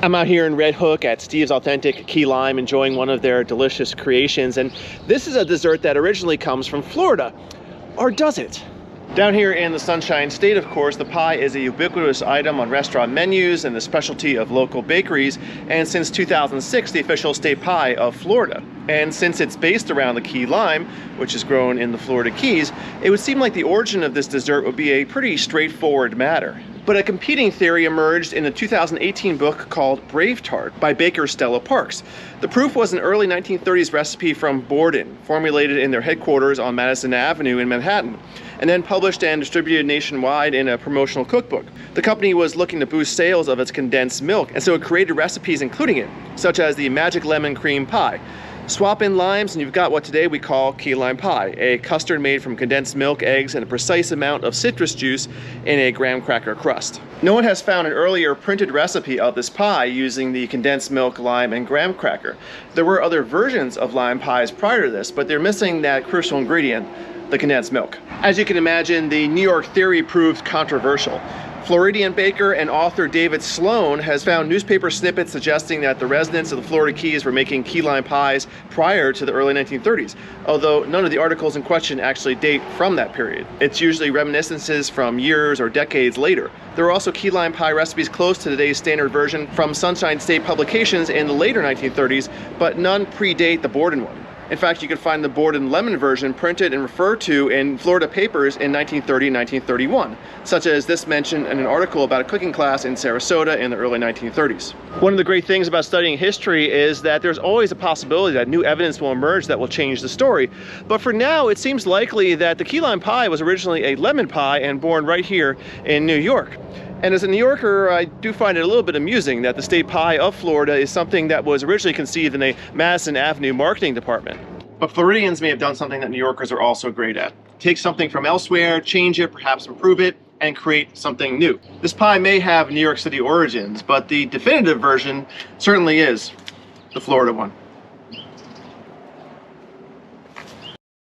I'm out here in Red Hook at Steve's Authentic Key Lime enjoying one of their delicious creations, and this is a dessert that originally comes from Florida. Or does it? Down here in the Sunshine State, of course, the pie is a ubiquitous item on restaurant menus and the specialty of local bakeries, and since 2006 the official state pie of Florida. And since it's based around the key lime, which is grown in the Florida Keys, it would seem like the origin of this dessert would be a pretty straightforward matter. But a competing theory emerged in a 2018 book called Brave Tart by baker Stella Parks. The proof was an early 1930s recipe from Borden, formulated in their headquarters on Madison Avenue in Manhattan, and then published and distributed nationwide in a promotional cookbook. The company was looking to boost sales of its condensed milk, and so it created recipes including it, such as the Magic Lemon Cream Pie. Swap in limes and you've got what today we call key lime pie, a custard made from condensed milk, eggs, and a precise amount of citrus juice in a graham cracker crust. No one has found an earlier printed recipe of this pie using the condensed milk, lime, and graham cracker. There were other versions of lime pies prior to this, but they're missing that crucial ingredient, the condensed milk. As you can imagine, the New York theory proved controversial. Floridian baker and author David Sloan has found newspaper snippets suggesting that the residents of the Florida Keys were making key lime pies prior to the early 1930s, although none of the articles in question actually date from that period. It's usually reminiscences from years or decades later. There are also key lime pie recipes close to today's standard version from Sunshine State publications in the later 1930s, but none predate the Borden one. In fact, you can find the Borden lemon version printed and referred to in Florida papers in 1930 and 1931, such as this mentioned in an article about a cooking class in Sarasota in the early 1930s. One of the great things about studying history is that there's always a possibility that new evidence will emerge that will change the story. But for now, it seems likely that the key lime pie was originally a lemon pie and born right here in New York. And as a New Yorker, I do find it a little bit amusing that the state pie of Florida is something that was originally conceived in a Madison Avenue marketing department. But Floridians may have done something that New Yorkers are also great at. Take something from elsewhere, change it, perhaps improve it, and create something new. This pie may have New York City origins, but the definitive version certainly is the Florida one.